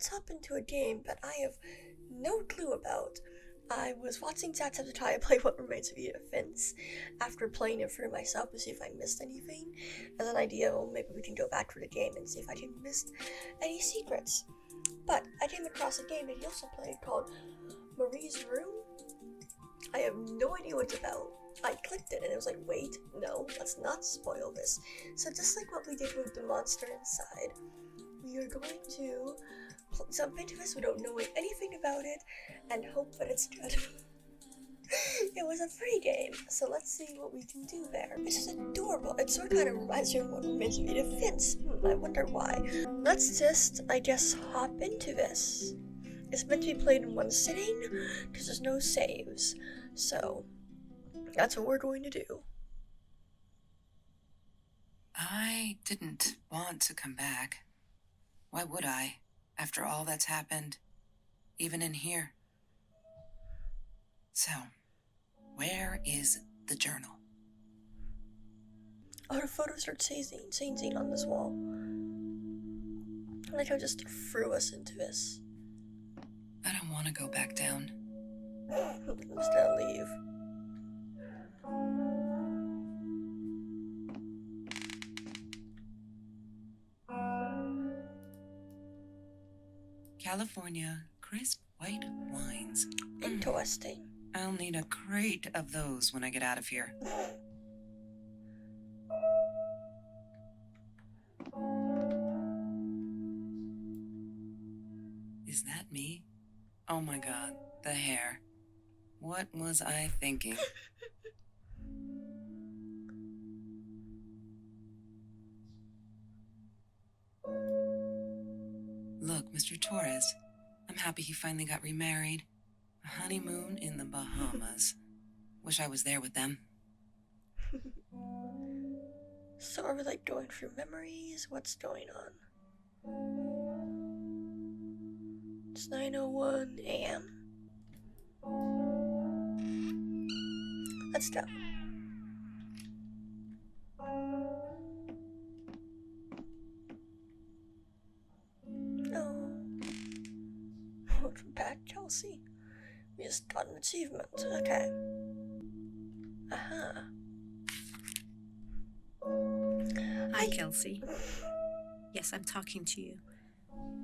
let's hop into a game that I have no clue about. I was watching Jacksepticeye play What Remains of Edith Finch after playing it for myself to see if I missed anything. As an idea, well, maybe we can go back to the game and see if I can missed any secrets. But I came across a game that he also played called Marie's Room. I have no idea what it's about. I clicked it and it was like, wait, no, let's not spoil this. So just like what we did with the monster inside, we are going to jump into this without knowing anything about it and hope that it's good. It was a free game, so let's see what we can do there. This is adorable. It sort of kind of reminds me of What Remains of Edith Finch. I wonder why. Let's just, I guess, hop into this. It's meant to be played in one sitting because there's no saves. So that's what we're going to do. I didn't want to come back. Why would I, after all that's happened, even in here? So, where is the journal? Oh, the photos are changing on this wall. I like how it just threw us into this. I don't want to go back down. I'm just gonna leave. California crisp white wines. Interesting. I'll need a crate of those when I get out of here. Is that me? Oh my god, the hair. What was I thinking? Look, Mr. Torres, I'm happy he finally got remarried. A honeymoon in the Bahamas. Wish I was there with them. So are we like going through memories? What's going on? It's 9:01 a.m. Let's go. Oh. Welcome back, Chelsea. We just got an achievement. Okay. Aha. Hi, Kelsey. Yes, I'm talking to you.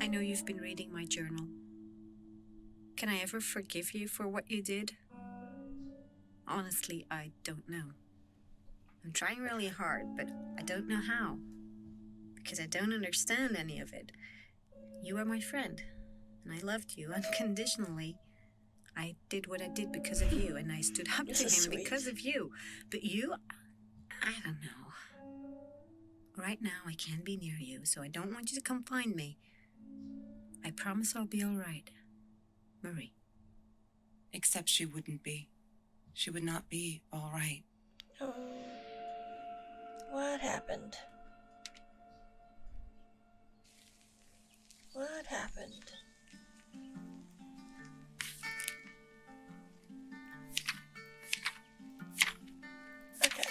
I know you've been reading my journal. Can I ever forgive you for what you did? Honestly, I don't know. I'm trying really hard, but I don't know how. Because I don't understand any of it. You are my friend, and I loved you unconditionally. I did what I did because of you, and I stood up to him because of you. But you, I don't know. Right now, I can't be near you, so I don't want you to come find me. I promise I'll be all right. Marie. Except she wouldn't be. She would not be all right. Oh. What happened? What happened? Okay.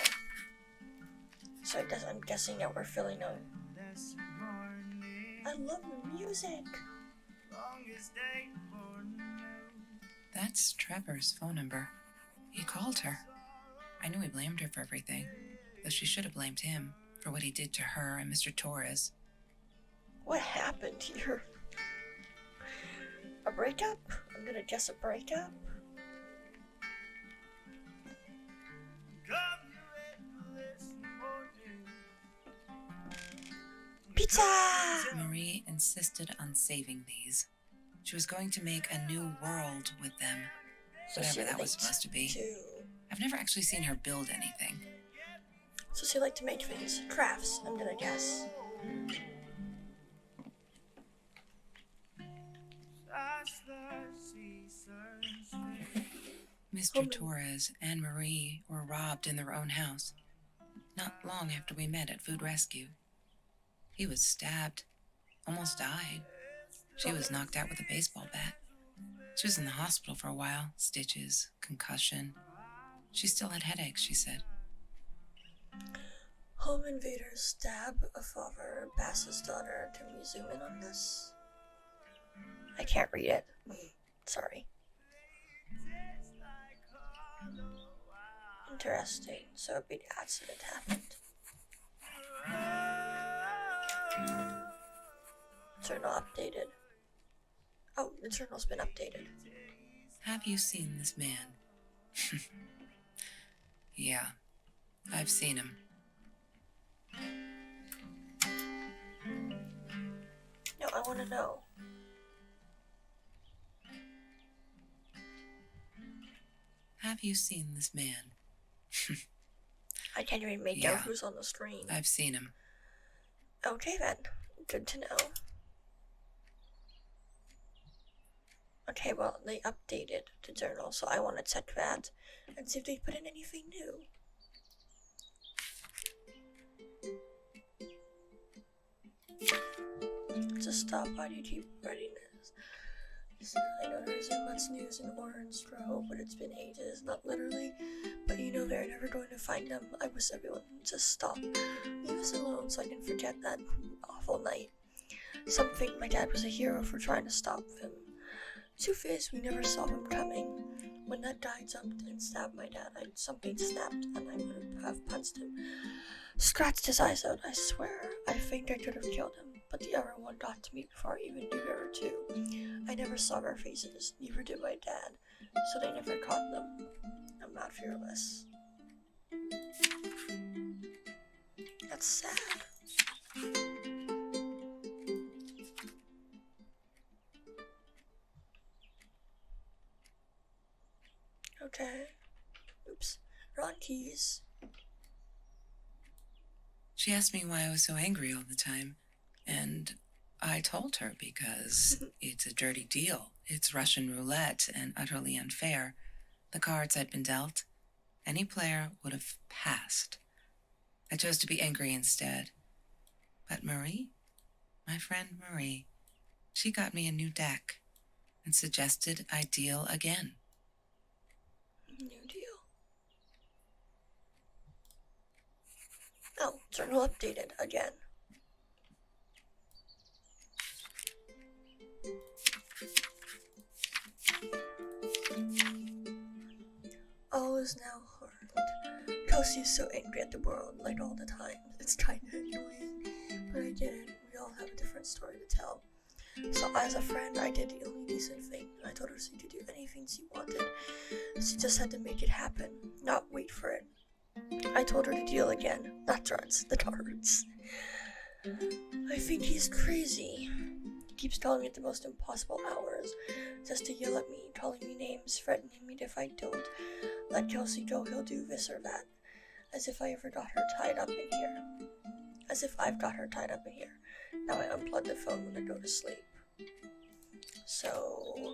So I'm guessing that we're filling out. I love the music. That's Trevor's phone number. He called her. I knew he blamed her for everything, though she should have blamed him for what he did to her and Mr. Torres. What happened here? A breakup? I'm gonna guess a breakup. Pizza! Marie insisted on saving these. She was going to make a new world with them, whatever that was supposed to be. I've never actually seen her build anything. So she liked to make things. Crafts, I'm gonna guess. Mr. Torres and Marie were robbed in their own house, not long after we met at Food Rescue. He was stabbed, almost died. She was knocked out with a baseball bat. She was in the hospital for a while, stitches, concussion. She still had headaches, she said. Home invaders stab a father, pass his daughter. Can we zoom in on this? I can't read it. Sorry. Interesting. So a big accident happened. Journal updated. Oh, the journal's been updated. Have you seen this man? Yeah, I've seen him. No, I want to know. Have you seen this man? I can't even make out who's on the screen. I've seen him. Okay then. Good to know. Okay, well, they updated the journal, so I want to check that and see if they put in anything new. Just stop. Why do you keep writing this? I know there isn't much news in Orange Grove, but it's been ages, not literally. But you know they're never going to find them. I wish everyone would just stop. Leave us alone so I can forget that awful night. Some think my dad was a hero for trying to stop him. Truth is, we never saw him coming. When that guy jumped and stabbed my dad, something snapped and I would have punched him. Scratched his eyes out, I swear. I think I could have killed him, but the other one got to me before I even knew there were two. I never saw their faces, neither did my dad, so they never caught them. I'm not fearless. That's sad. Okay. Oops. Wrong keys. She asked me why I was so angry all the time, and I told her because it's a dirty deal. It's Russian roulette and utterly unfair. The cards I'd been dealt, any player would have passed. I chose to be angry instead. But Marie, my friend Marie, she got me a new deck and suggested I deal again. New deal. Oh, journal updated again. All is now hard. Kelsey is so angry at the world, like all the time. It's kinda annoying, but I get it. We all have a different story to tell. So as a friend, I did the only decent thing. I told her she could do anything she wanted. She just had to make it happen, not wait for it. I told her to deal again, not drugs, the cards. I think he's crazy. He keeps calling me at the most impossible hours, just to yell at me, calling me names, threatening me if I don't let Kelsey go, he'll do this or that. As if I ever got her tied up in here. As if I've got her tied up in here. Now I unplug the phone when I go to sleep. So,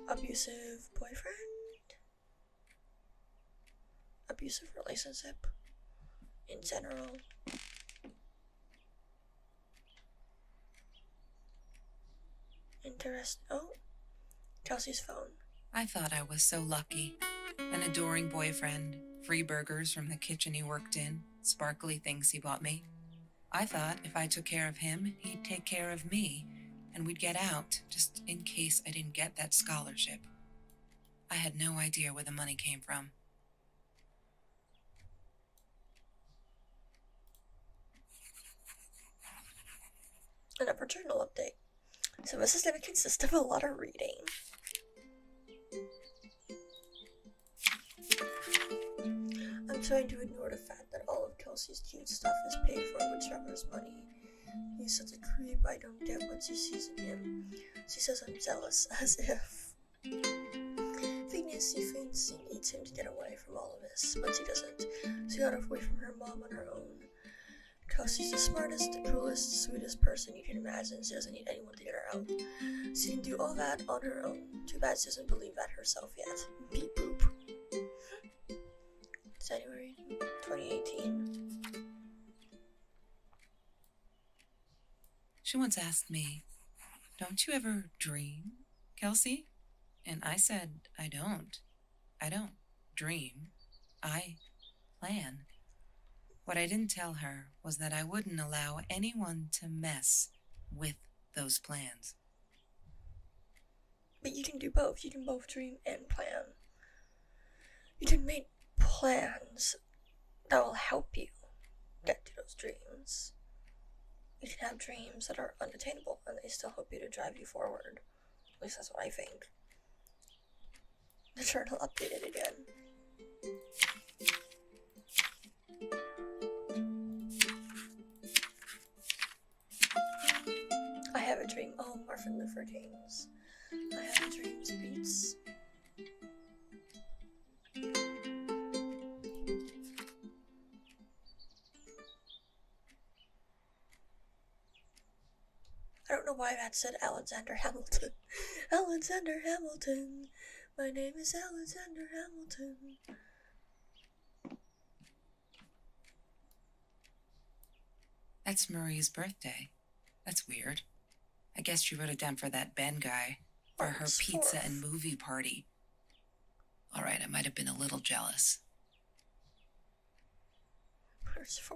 abusive boyfriend? Abusive relationship in general. Interest. Oh, Kelsey's phone. I thought I was so lucky. An adoring boyfriend, free burgers from the kitchen he worked in, sparkly things he bought me. I thought if I took care of him, he'd take care of me, and we'd get out, just in case I didn't get that scholarship. I had no idea where the money came from. An upper journal update. So this is going to consist of a lot of reading. I'm trying to ignore the fact that all of Kelsey's cute stuff is paid for with Trevor's money. He's such a creep, I don't get what she sees in him. She says I'm jealous, as if. Thing is, she thinks she needs him to get away from all of this, but she doesn't. She got away from her mom on her own. Kelsey's the smartest, the coolest, sweetest person you can imagine. She doesn't need anyone to get her out. She can do all that on her own. Too bad she doesn't believe that herself yet. Beep boop. January 2018. She once asked me, "Don't you ever dream, Kelsey?" And I said, I don't. I don't dream. I plan. What I didn't tell her was that I wouldn't allow anyone to mess with those plans. But you can do both. You can both dream and plan. You can make plans that will help you get to those dreams. You can have dreams that are unattainable and they still help you to drive you forward. At least that's what I think. The journal updated again. I have a dream. Oh, Martin Luther King's. I have a dream beats. I don't know why that said Alexander Hamilton. Alexander Hamilton. My name is Alexander Hamilton. That's Marie's birthday. That's weird. I guess she wrote it down for that Ben guy. For her March pizza 4th. and movie party. Alright, I might have been a little jealous. March 4th.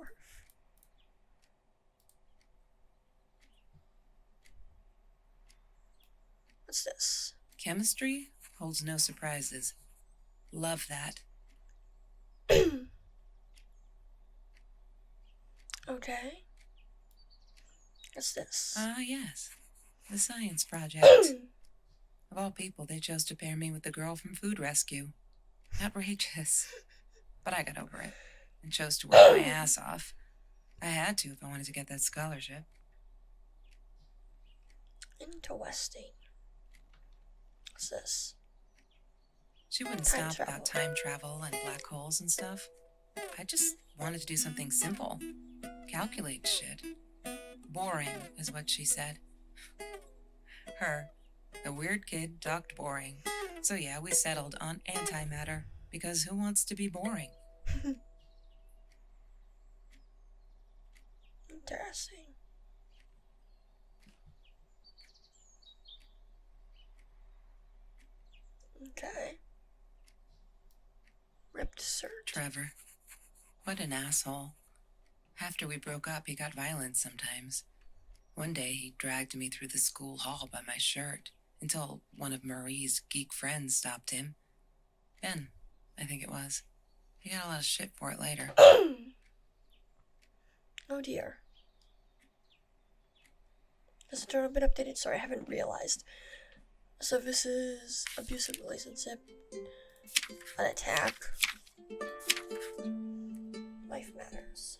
What's this? Chemistry holds no surprises. Love that. Okay. What's this? Yes. The science project. Of all people, they chose to pair me with the girl from Food Rescue. Outrageous. But I got over it and chose to work my ass off. I had to if I wanted to get that scholarship. Interesting. What's this? She wouldn't Time stop travel. about time travel and black holes and stuff. I just wanted to do something simple. Calculate shit. Boring, is what she said. Her, the weird kid, talked boring. So yeah, we settled on antimatter, because who wants to be boring? Interesting. Okay. Ripped shirt. Trevor. What an asshole. After we broke up, he got violent sometimes. One day, he dragged me through the school hall by my shirt until one of Marie's geek friends stopped him. Ben, I think it was. He got a lot of shit for it later. Oh dear. Has the journal been updated? Sorry, I haven't realized. So this is abusive relationship, an attack. Life matters.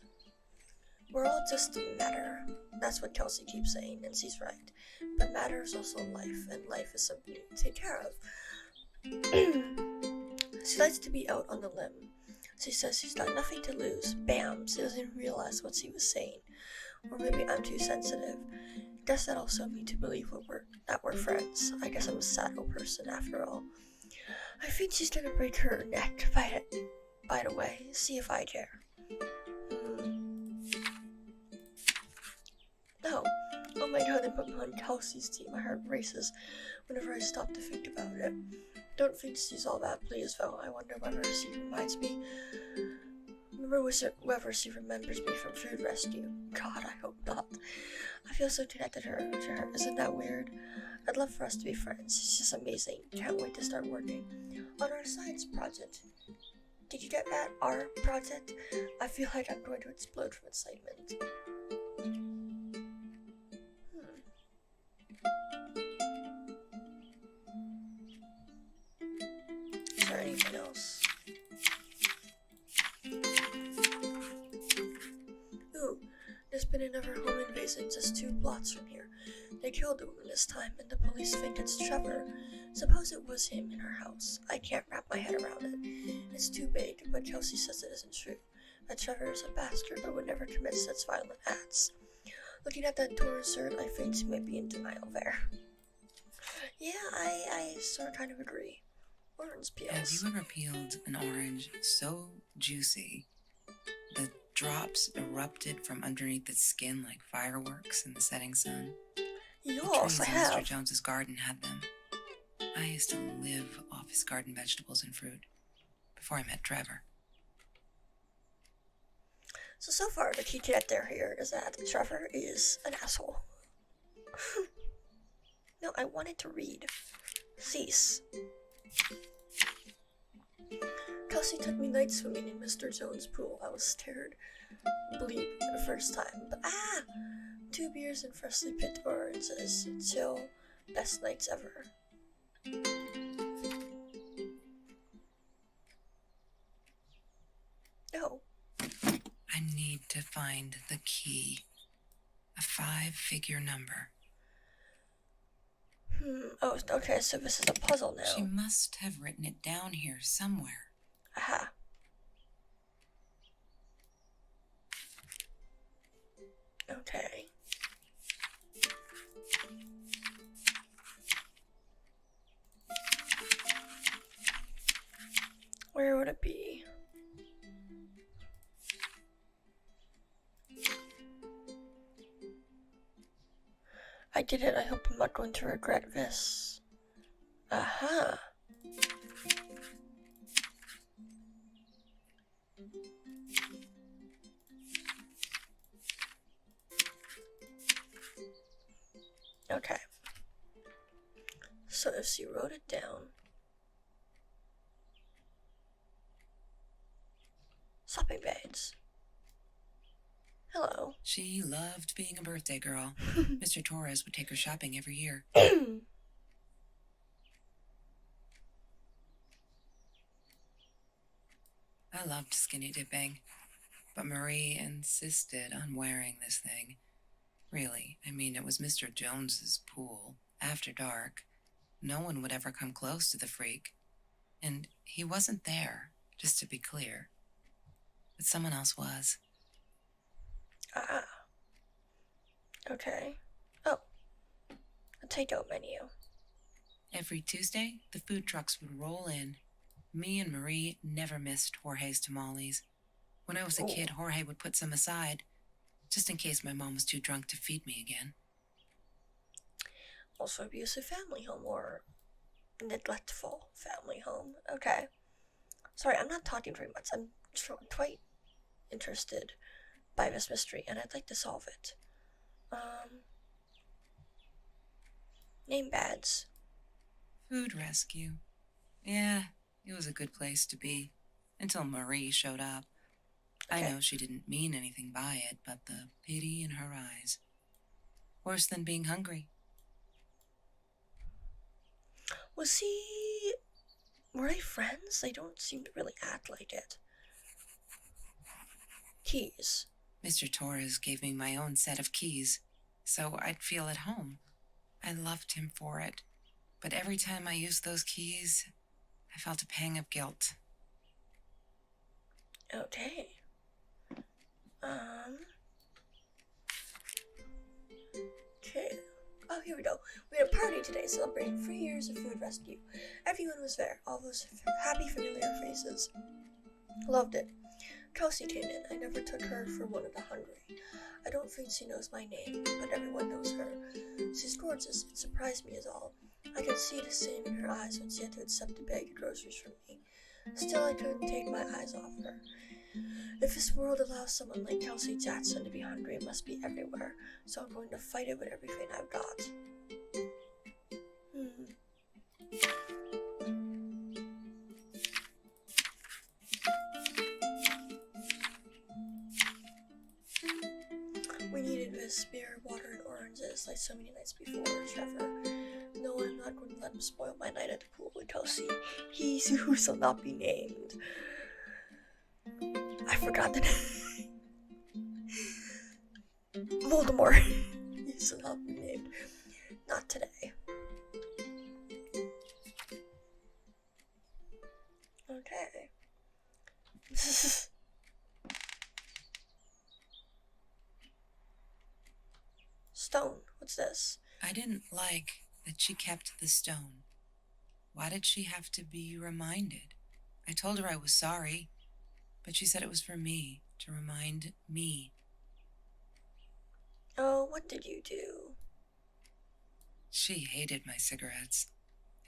We're all just matter. That's what Kelsey keeps saying, and she's right. But matter is also life, and life is something to take care of. She likes to be out on the limb. She says she's got nothing to lose. Bam! She doesn't realize what she was saying. Or maybe I'm too sensitive. Guess that also me to believe that we're friends. I guess I'm a saddle person after all. I think she's gonna break her neck. By the way, see if I care. No. Oh my god, they put me on Kelsey's team. My heart races whenever I stop to think about it. Don't think she's all that pleased though. I wonder whether she reminds me. Whether she remembers me from Food Rescue. God, I hope not. I feel so connected to her. Isn't that weird? I'd love for us to be friends. She's just amazing. Can't wait to start working on our science project. Did you get that? Our project? I feel like I'm going to explode from excitement. Is there anything else? Ooh, there's been another home invasion just 2 blocks from here. They killed a woman this time, and the police think it's Trevor. Suppose it was him in her house. I can't wrap my head around it. It's too big, but Kelsey says it isn't true. That Trevor is a bastard, but would never commit such violent acts. Looking at that torn shirt, I think she might be in denial there. Yeah, I sort of kind of agree. Orange Have peels. you ever peeled an orange so juicy the drops erupted from underneath its skin like fireworks in the setting sun? The Yes, trees I in Mr. have. Jones's garden had them. I used to live off his garden vegetables and fruit before I met Trevor. So far, the key character here is that Trevor is an asshole. No, I wanted to read. Cease. Kelsey took me night swimming in Mr. Jones' pool. I was scared bleep the first time, but 2 beers and freshly picked oranges. Chill. Best nights ever. No. I need to find the key. A 5-figure number. Oh, okay, so this is a puzzle now. She must have written it down here somewhere. Aha. Okay. Where would it be? I did it. I hope I'm not going to regret this. Aha. Okay. So if she wrote it down. Shopping bags. Hello. She loved being a birthday girl. Mr. Torres would take her shopping every year. I loved skinny dipping, but Marie insisted on wearing this thing. Really, I mean, it was Mr. Jones's pool, after dark. No one would ever come close to the freak. And he wasn't there, just to be clear. But someone else was. Ah. Okay. Oh. A takeout menu. Every Tuesday, the food trucks would roll in. Me and Marie never missed Jorge's tamales. When I was a kid, Jorge would put some aside, just in case my mom was too drunk to feed me again. Also abusive family home or neglectful family home. Okay. Sorry, I'm not talking very much. I'm quite interested by this mystery, and I'd like to solve it. Name badge. Food rescue. Yeah, it was a good place to be. Until Marie showed up. Okay. I know she didn't mean anything by it, but the pity in her eyes. Worse than being hungry. Were they friends? They don't seem to really act like it. Keys. Mr. Torres gave me my own set of keys, so I'd feel at home. I loved him for it, but every time I used those keys, I felt a pang of guilt. Okay. Okay. Oh, here we go. We had a party today celebrating 3 years of food rescue. Everyone was there. All those happy, familiar faces. Loved it. Kelsey came in. I never took her for one of the hungry. I don't think she knows my name, but everyone knows her. She's gorgeous. It surprised me as all. I could see the same in her eyes when she had to accept a bag of groceries from me. Still, I couldn't take my eyes off her. If this world allows someone like Kelsey Jackson to be hungry, it must be everywhere. So I'm going to fight it with everything I've got. We needed this beer, water, and oranges like so many nights before, Trevor. No, I'm not going to let him spoil my night at the pool with Kelsey. He who shall not be named. I forgot the name. Voldemort. He shall not be named. Not today. Okay. Stone. What's this? I didn't like that she kept the stone. Why did she have to be reminded? I told her I was sorry, but she said it was for me, to remind me. Oh, what did you do? She hated my cigarettes.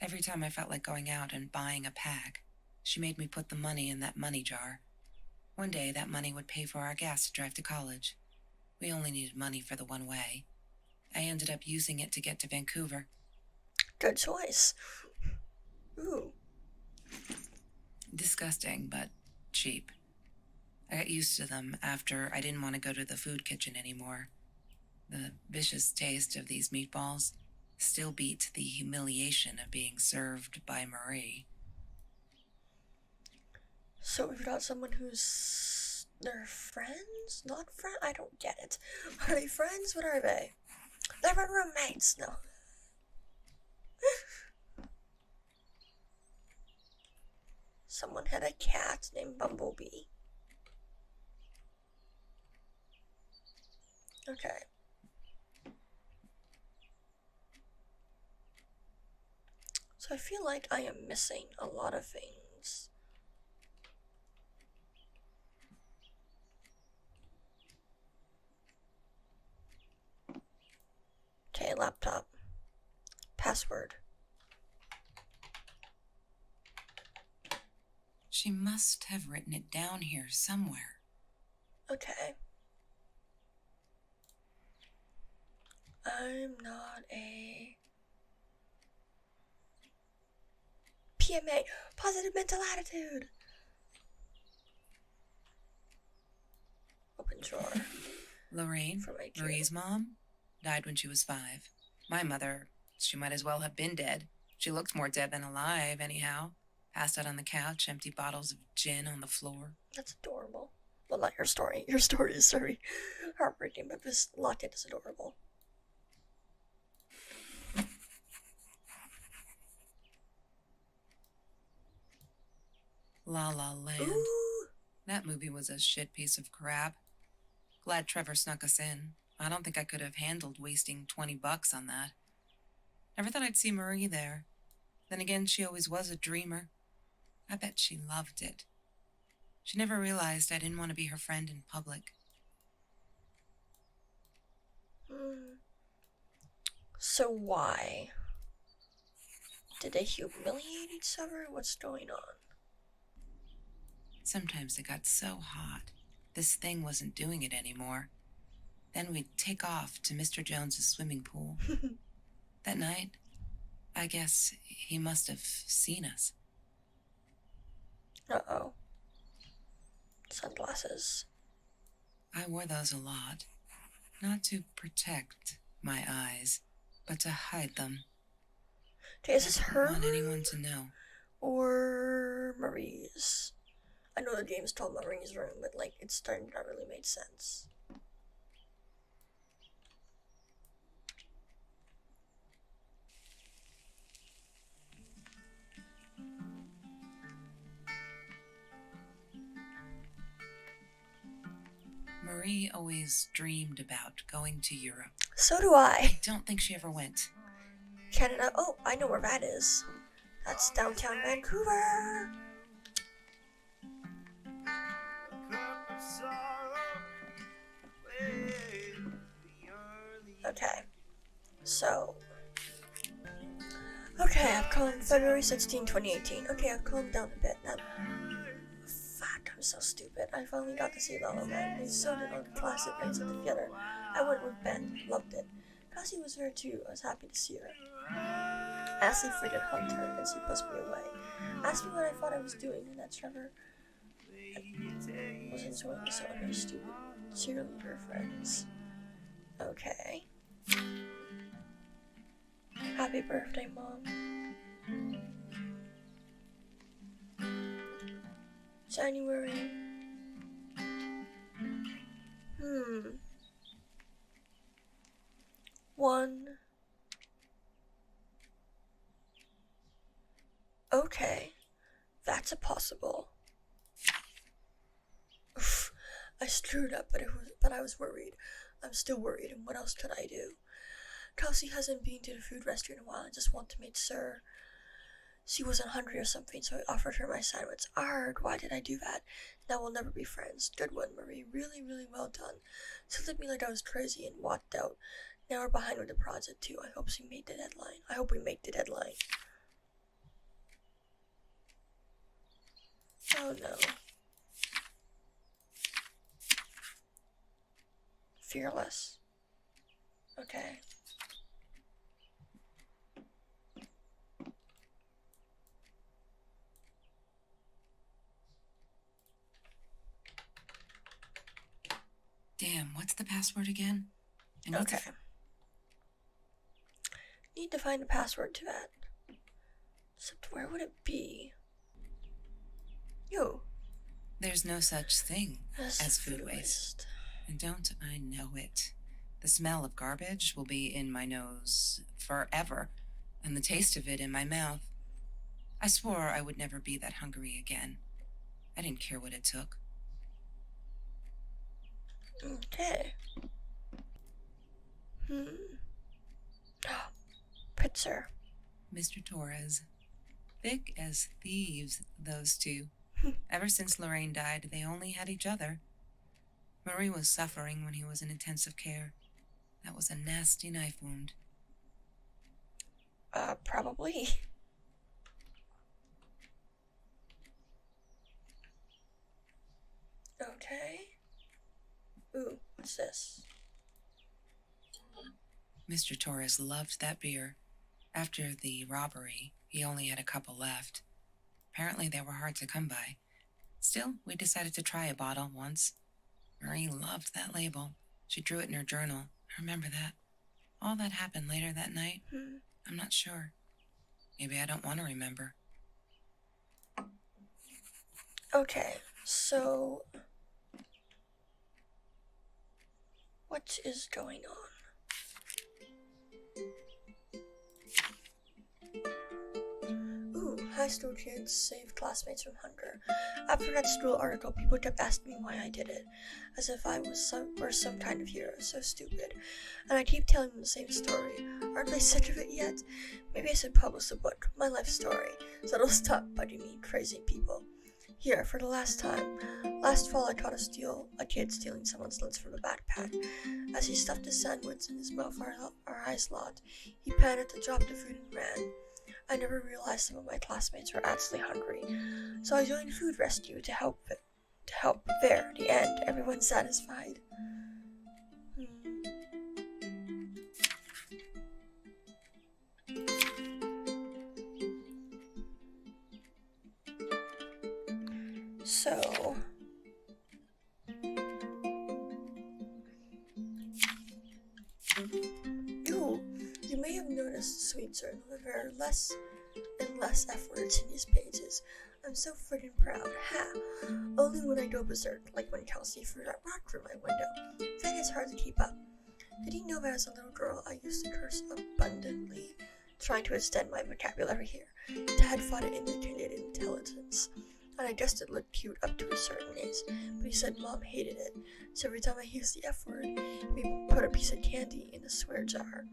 Every time I felt like going out and buying a pack, she made me put the money in that money jar. One day, that money would pay for our gas to drive to college. We only needed money for the one way. I ended up using it to get to Vancouver. Good choice. Ooh. Disgusting, but cheap. I got used to them after I didn't want to go to the food kitchen anymore. The vicious taste of these meatballs still beat the humiliation of being served by Marie. So we've got someone who's... They're friends? Not friends? I don't get it. Are they friends? What are they? They're roommates. No. Someone had a cat named Bumblebee. Okay. So I feel like I am missing a lot of things. Okay, laptop. Password. She must have written it down here somewhere. Okay. I'm not a PMA, positive mental attitude. Open drawer. Lorraine, For my Marie's mom, died when she was 5. My mother, she might as well have been dead. She looked more dead than alive, anyhow. Passed out on the couch, empty bottles of gin on the floor. That's adorable. Well, not your story. Your story is very heartbreaking, but this Lockett is adorable. La La Land. Ooh. That movie was a shit piece of crap. Glad Trevor snuck us in. I don't think I could have handled wasting $20 on that. Never thought I'd see Marie there. Then again, she always was a dreamer. I bet she loved it. She never realized I didn't want to be her friend in public. So why? Did they humiliate each other? What's going on? Sometimes it got so hot, this thing wasn't doing it anymore. Then we'd take off to Mr. Jones's swimming pool. That night, I guess he must have seen us. Uh-oh. Sunglasses. I wore those a lot. Not to protect my eyes, but to hide them. Okay, is this I her didn't want anyone to know. or Marie's? I know the game's called Marie's room, but like it's starting to not really make sense. Marie always dreamed about going to Europe. So do I. I don't think she ever went. Canada. Oh, I know where that is. That's downtown Vancouver. Okay. So. Okay, I've calmed February 16, 2018. Okay, I've calmed down a bit now. Fuck, I'm so stupid. I finally got to see La La Land. We so did on classic nights at the theater. I went with Ben. Loved it. Cassie was there too. I was happy to see her. Ashley freaking hugged her and she pushed me away. Asked me what I thought I was doing, and that Trevor was enjoying the song of her stupid cheerleader friends. Okay. Happy birthday, Mom. January. One. Okay. That's a possible. Oof. I screwed up, but I was worried. I'm still worried, and what else could I do? Kelsey hasn't been to the food rescue in a while. I just want to make sure she wasn't hungry or something, so I offered her my sandwich. Arg, why did I do that? Now we'll never be friends. Good one, Marie. Really, really well done. She looked at me like I was crazy and walked out. Now we're behind with the project, too. I hope she made the deadline. I hope we make the deadline. Oh, no. Fearless. Okay. Damn, what's the password again? I need Okay. Need to find a password to that. Except where would it be? Yo. There's no such thing That's as food waste. And don't I know it? The smell of garbage will be in my nose forever, and the taste of it in my mouth. I swore I would never be that hungry again. I didn't care what it took. Okay. Pitzer. Mr. Torres. Thick as thieves, those two. Ever since Lorraine died, they only had each other. Marie was suffering when he was in intensive care. That was a nasty knife wound. Probably. Okay. Ooh, what's this? Mr. Torres loved that beer. After the robbery, he only had a couple left. Apparently they were hard to come by. Still, we decided to try a bottle once. Marie loved that label. She drew it in her journal. I remember that. All that happened later that night, I'm not sure. Maybe I don't want to remember. Okay, so what is going on? Ooh, high school kids save classmates from hunger. After that school article, people kept asking me why I did it, as if I was some kind of hero. So stupid. And I keep telling them the same story. Aren't they sick of it yet? Maybe I should publish a book, my life story, so it'll stop bugging me, crazy people. Here, for the last time. Last fall I caught a kid stealing someone's lunch from a backpack. As he stuffed his sandwich in his mouth our ice lot, he panicked and dropped the food and ran. I never realized some of my classmates were actually hungry, so I joined Food Rescue to help. There, the end, everyone's satisfied. So, you may have noticed Sweets are there are less and less F words in these pages. I'm so friggin' proud. Ha! Only when I go berserk, like when Kelsey threw that rock through my window. Then it's hard to keep up. Did you know that as a little girl I used to curse abundantly, trying to extend my vocabulary here? Dad thought it indicated intelligence, and I guessed it looked cute up to a certain age, but he said Mom hated it, so every time I used the F word, we put a piece of candy in the swear jar.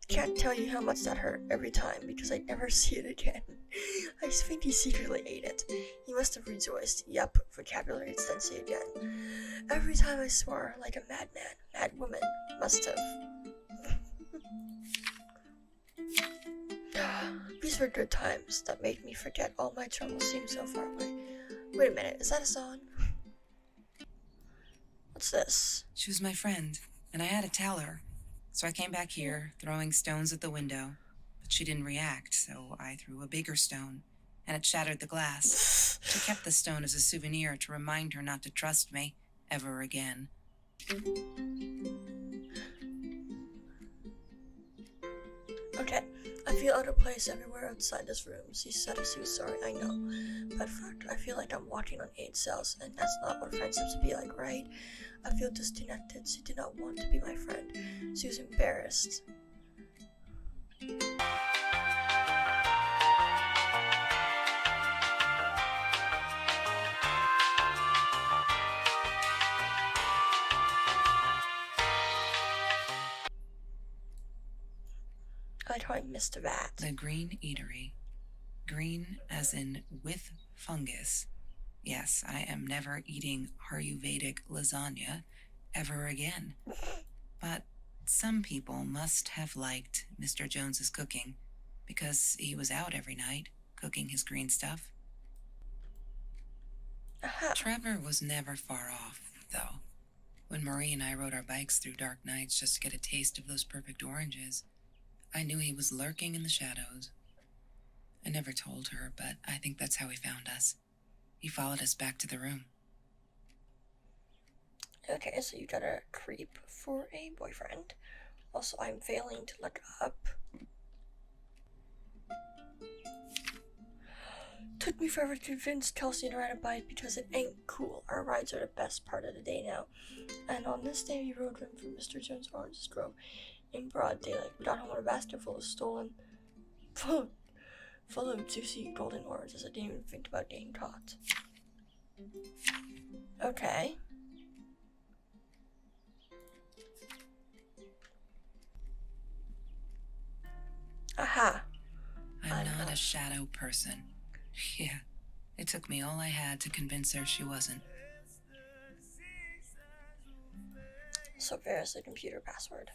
Can't tell you how much that hurt every time because I'd never see it again. I think he secretly ate it. He must have rejoiced. Yup, vocabulary extension again. Every time I swore like a madman, mad woman, must have. These were good times that made me forget all my troubles seemed so far away. Wait a minute, is that a song? What's this? She was my friend, and I had to tell her. So I came back here, throwing stones at the window. But she didn't react, so I threw a bigger stone, and it shattered the glass. She kept the stone as a souvenir to remind her not to trust me ever again. Okay, I feel out of place everywhere outside this room. She said she was sorry, I know. But fuck, I feel like I'm walking on 8 cells, and that's not what friendships be like, right? I feel disconnected. She did not want to be my friend. She was embarrassed. I like how I missed that. The Green Eatery. Green as in with fungus. Yes, I am never eating Ayurvedic lasagna ever again. But some people must have liked Mr. Jones's cooking because he was out every night cooking his green stuff. Trevor was never far off, though. When Marie and I rode our bikes through dark nights just to get a taste of those perfect oranges, I knew he was lurking in the shadows. I never told her, but I think that's how he found us. He followed us back to the room. Okay, so you got a creep for a boyfriend. Also, I'm failing to look up. Took me forever to convince Kelsey to ride a bike because it ain't cool. Our rides are the best part of the day now. And on this day, we rode home from Mr. Jones' Orange Grove in broad daylight. We got home with a basket full of full of juicy golden oranges. I didn't even think about getting caught. Okay. Aha. I'm not a shadow person. Yeah, it took me all I had to convince her she wasn't. So there's the computer password.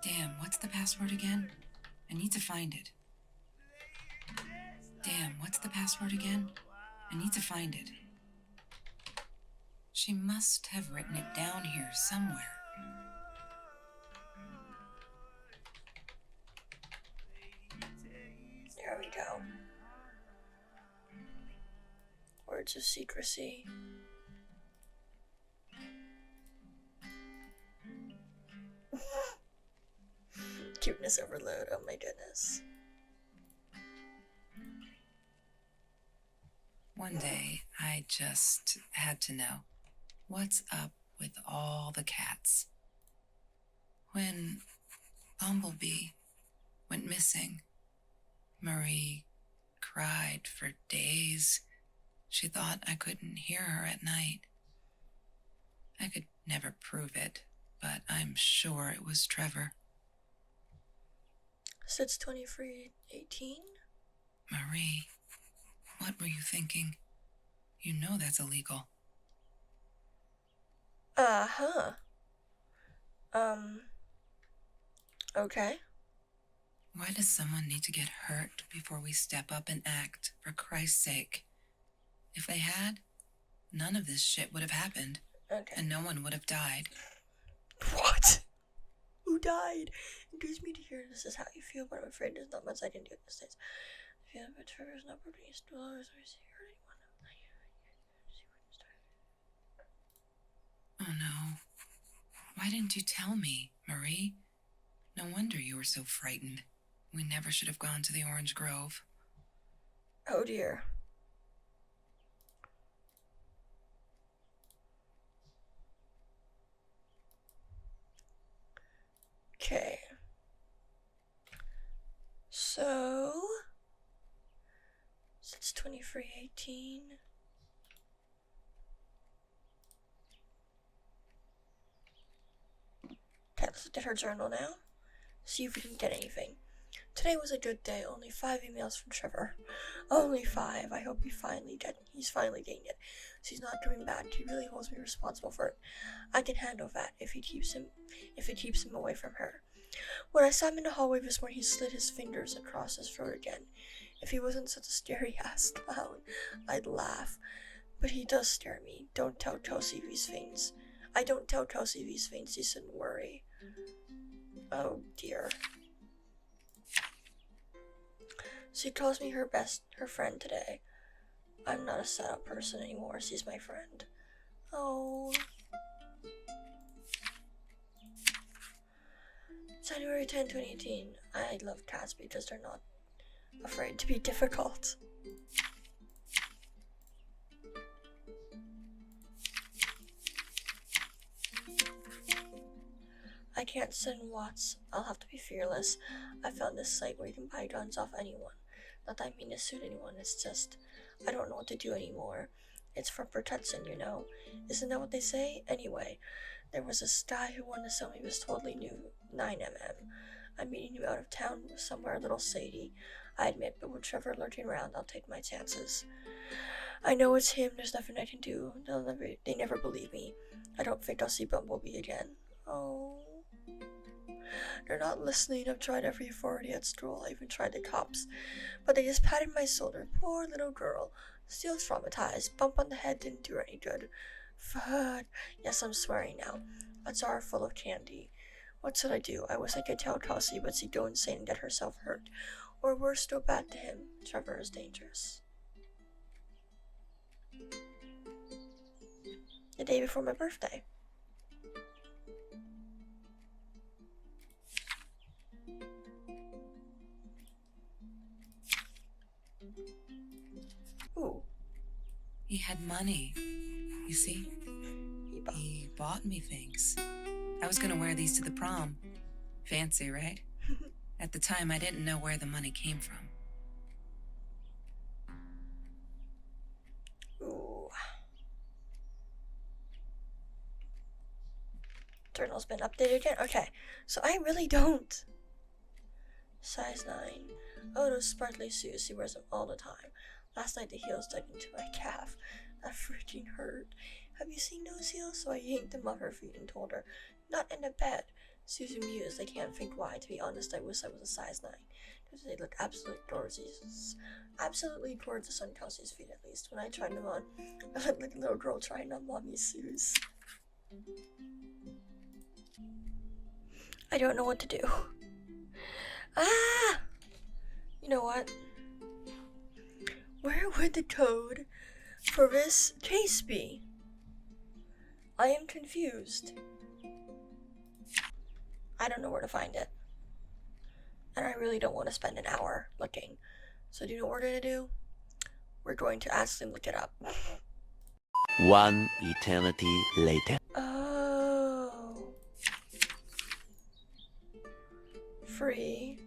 Damn, what's the password again? I need to find it. Damn, what's the password again? I need to find it. She must have written it down here somewhere. There we go. Words of secrecy. Cuteness overload, oh my goodness. One day, I just had to know, what's up with all the cats? When Bumblebee went missing, Marie cried for days. She thought I couldn't hear her at night. I could never prove it, but I'm sure it was Trevor. Since 2318? Marie, what were you thinking? You know that's illegal. Uh-huh. Okay. Why does someone need to get hurt before we step up and act, for Christ's sake? If they had, none of this shit would have happened, Okay. and no one would have died. What? Who died? It grieves me to hear this is how you feel, but I'm afraid there's not much I can do in this case. I feel that Trevor's not putting his dollars or anyone. Oh no. Why didn't you tell me, Marie? No wonder you were so frightened. We never should have gone to the Orange Grove. Oh dear. Okay. So, since 2318. Okay, let's look at her journal now. See if we can get anything. Today was a good day. Only 5 emails from Trevor. Only 5. I hope he's finally getting it. So he's not doing bad. He really holds me responsible for it. I can handle that if it keeps him away from her. When I saw him in the hallway this morning, he slid his fingers across his throat again. If he wasn't such a scary ass clown, I'd laugh. But he does scare me. Don't tell Kelsey these things. I don't tell Kelsey these things. He shouldn't worry. Oh dear. She calls me her friend today. I'm not a set-up person anymore. She's my friend. Oh. January 10, 2018. I love cats because they're not afraid to be difficult. I can't send Watts. I'll have to be fearless. I found this site where you can buy guns off anyone. Not that I mean to suit anyone, it's just, I don't know what to do anymore. It's for protection, you know. Isn't that what they say? Anyway, there was this guy who wanted to sell me this totally new 9mm. I'm meeting you out of town somewhere a little shady, I admit, but with Trevor lurking around, I'll take my chances. I know it's him, there's nothing I can do. They never believe me. I don't think I'll see Bumblebee again. Oh. They're not listening. I've tried every authority at school. I even tried the cops. But they just patted my shoulder. Poor little girl. Still traumatized. Bump on the head didn't do her any good. Fuck. Yes, I'm swearing now. A jar full of candy. What should I do? I wish I could tell Kelsey, but she'd go insane and get herself hurt. Or worse, still bad to him. Trevor is dangerous. The day before my birthday. Ooh. He had money. You see? He bought me things. I was gonna wear these to the prom. Fancy, right? At the time, I didn't know where the money came from. Ooh. Journal's been updated again? Okay, so I really don't. Size 9. Oh, those sparkly shoes, he wears them all the time. Last night the heels dug into my calf. That freaking hurt. Have you seen those heels? So I yanked them off her feet and told her, not in the bed. Susan mused. I can't think why. To be honest, I wish I was a size 9. Because they look absolutely gorgeous on Kelsey's feet, at least. When I tried them on, I looked like a little girl trying on mommy's shoes. I don't know what to do. Ah! You know what? Where would the code for this case be? I am confused. I don't know where to find it. And I really don't want to spend an hour looking. So do you know what we're going to do? We're going to actually look it up. One eternity later. Oh. 3,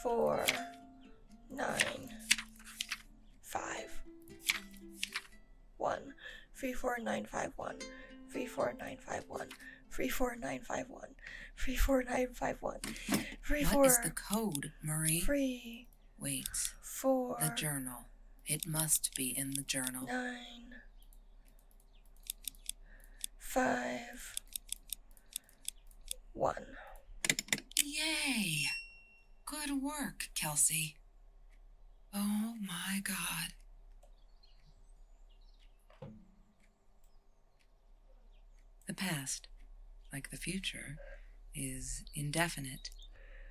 4, 9, 5, 1. 34951. 34951. 34951. 34951. What is the code, Marie? 3, Wait. 4, The journal. It must be in the journal. 9, 5, 1. Yay! Good work, Kelsey. Oh my God. The past, like the future, is indefinite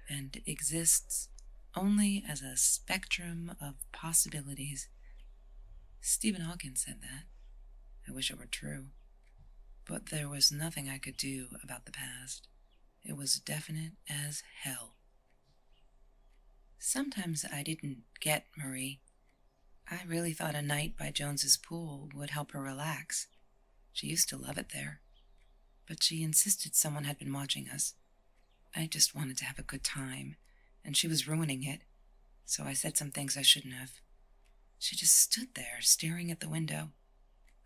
and exists only as a spectrum of possibilities. Stephen Hawking said that. I wish it were true. But there was nothing I could do about the past. It was definite as hell. Sometimes I didn't get Marie. I really thought a night by Jones's pool would help her relax. She used to love it there. But she insisted someone had been watching us. I just wanted to have a good time, and she was ruining it, so I said some things I shouldn't have. She just stood there, staring at the window.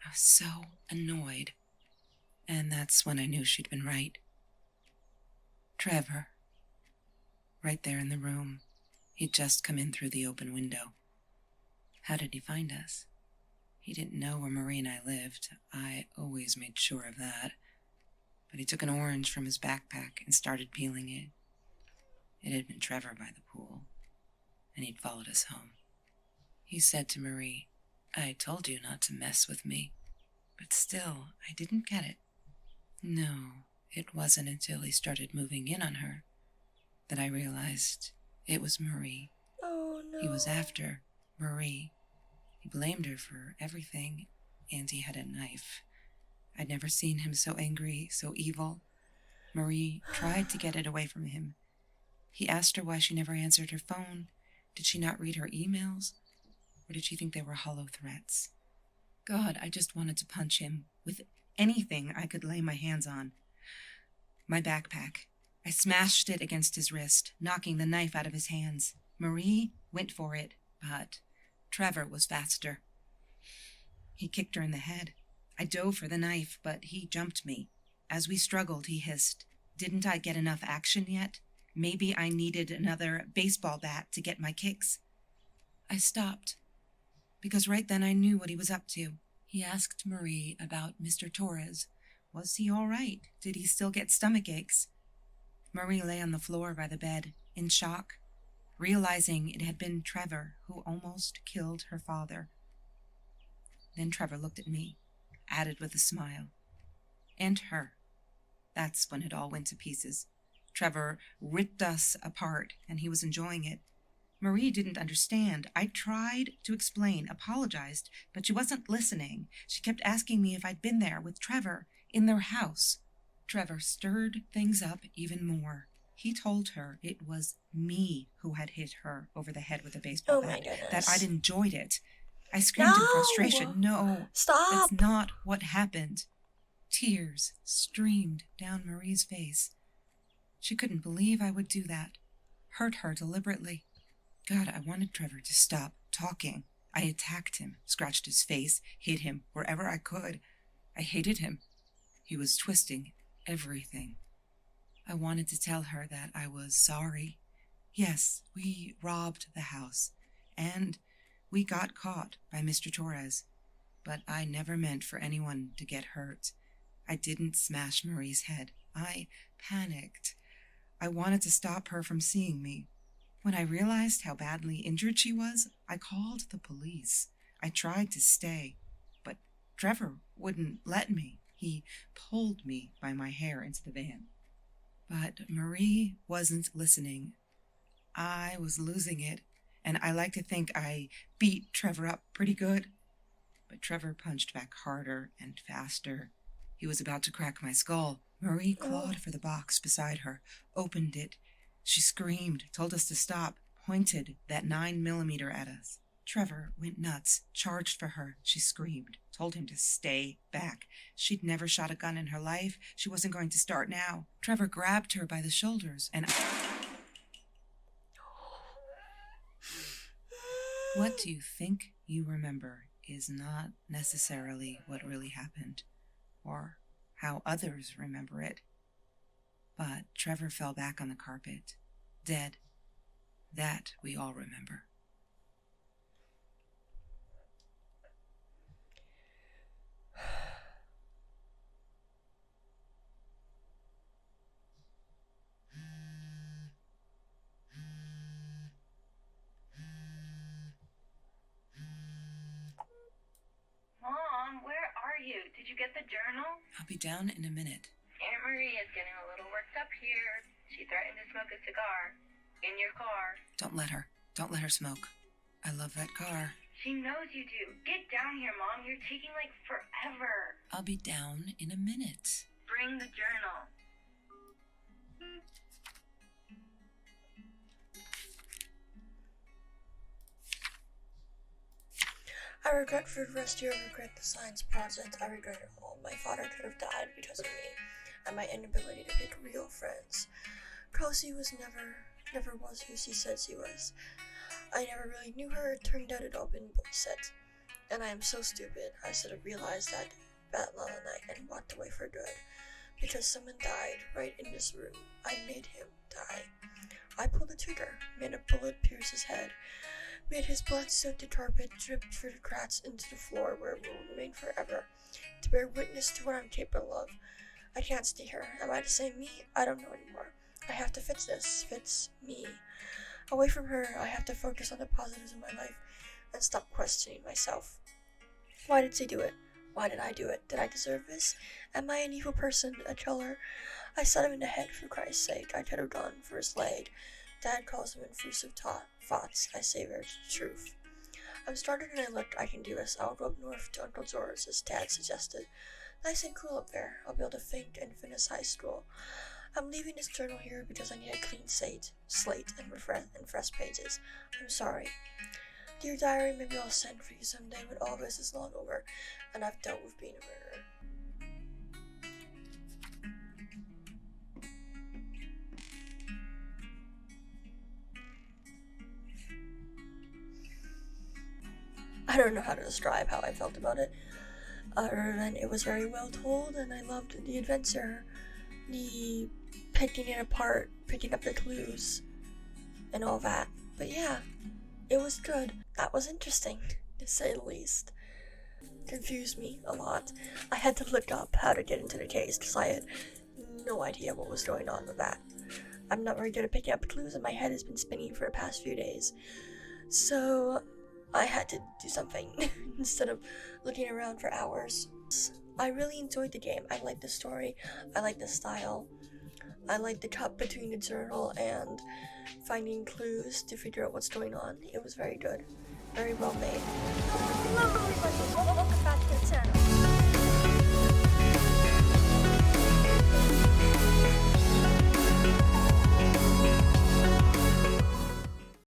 I was so annoyed. And that's when I knew she'd been right. Trevor. Right there in the room. He'd just come in through the open window. How did he find us? He didn't know where Marie and I lived. I always made sure of that. But he took an orange from his backpack and started peeling it. It had been Trevor by the pool, and he'd followed us home. He said to Marie, I told you not to mess with me. But still, I didn't get it. No, it wasn't until he started moving in on her that I realized it was Marie. Oh no. He was after Marie. He blamed her for everything, and he had a knife. I'd never seen him so angry, so evil. Marie tried to get it away from him. He asked her why she never answered her phone. Did she not read her emails? Or did she think they were hollow threats? God, I just wanted to punch him with anything I could lay my hands on. My backpack. I smashed it against his wrist, knocking the knife out of his hands. Marie went for it, but Trevor was faster. He kicked her in the head. I dove for the knife, but he jumped me. As we struggled, he hissed, "Didn't I get enough action yet? Maybe I needed another baseball bat to get my kicks." I stopped, because right then I knew what he was up to. He asked Marie about Mr. Torres. Was he all right? Did he still get stomach aches? Marie lay on the floor by the bed, in shock, realizing it had been Trevor who almost killed her father. Then Trevor looked at me, added with a smile. And her. That's when it all went to pieces. Trevor ripped us apart, and he was enjoying it. Marie didn't understand. I tried to explain, apologized, but she wasn't listening. She kept asking me if I'd been there with Trevor in their house. Trevor stirred things up even more. He told her it was me who had hit her over the head with a baseball bat, that I'd enjoyed it. I screamed in frustration. No, Stop! that's not what happened. Tears streamed down Marie's face. She couldn't believe I would do that. Hurt her deliberately. God, I wanted Trevor to stop talking. I attacked him, scratched his face, hit him wherever I could. I hated him. He was twisting everything. I wanted to tell her that I was sorry. Yes, we robbed the house, and we got caught by Mr. Torres, but I never meant for anyone to get hurt. I didn't smash Marie's head. I panicked. I wanted to stop her from seeing me. When I realized how badly injured she was, I called the police. I tried to stay, but Trevor wouldn't let me. He pulled me by my hair into the van. But Marie wasn't listening. I was losing it, and I like to think I beat Trevor up pretty good. But Trevor punched back harder and faster. He was about to crack my skull. Marie clawed for the box beside her, opened it. She screamed, told us to stop, pointed that 9mm at us. Trevor went nuts, charged for her. She screamed, told him to stay back. She'd never shot a gun in her life. She wasn't going to start now. Trevor grabbed her by the shoulders and... What do you think you remember is not necessarily what really happened, or how others remember it. But Trevor fell back on the carpet, dead. That we all remember. Mom, where are you? Did you get the journal? I'll be down in a minute. Aunt Marie is getting a little worked up here. She threatened to smoke a cigar. In your car. Don't let her. Don't let her smoke. I love that car. She knows you do. Get down here, Mom. You're taking, forever. I'll be down in a minute. Bring the journal. I regret for the rest of you. I regret the science project. I regret it all. My father could have died because of me and my inability to pick real friends. Kelsey never was who she said she was. I never really knew her. It turned out it all been bullshit. And I am so stupid. I should have realized that long night and walked away for good. Because someone died right in this room. I made him die. I pulled the trigger, made a bullet pierce his head, made his blood-soaked carpet drip through the cracks into the floor where it will remain forever, to bear witness to what I'm capable of. I can't stay here. Am I the same me? I don't know anymore. I have to fix this. Fix me. Away from her, I have to focus on the positives in my life and stop questioning myself. Why did she do it? Why did I do it? Did I deserve this? Am I an evil person, a killer? I shot him in the head for Christ's sake. I could have gone for his leg. Dad calls them intrusive thoughts. I savor the truth. I'm startled and I look. I can do this. I'll go up north to Uncle George, as Dad suggested. Nice and cool up there. I'll be able to think and finish high school. I'm leaving this journal here because I need a clean slate and fresh pages. I'm sorry. Dear diary, maybe I'll send for you someday when all this is long over and I've dealt with being a murderer. I don't know how to describe how I felt about it, other than it was very well told and I loved the adventure, the picking it apart, picking up the clues, and all that. But yeah, it was good. That was interesting, to say the least. Confused me a lot. I had to look up how to get into the case because I had no idea what was going on with that. I'm not very good at picking up clues and my head has been spinning for the past few days. So I had to do something instead of looking around for hours. I really enjoyed the game. I liked the story, I liked the style, I liked the cut between the journal and finding clues to figure out what's going on. It was very good, very well made. Hello everybody, welcome back to the channel.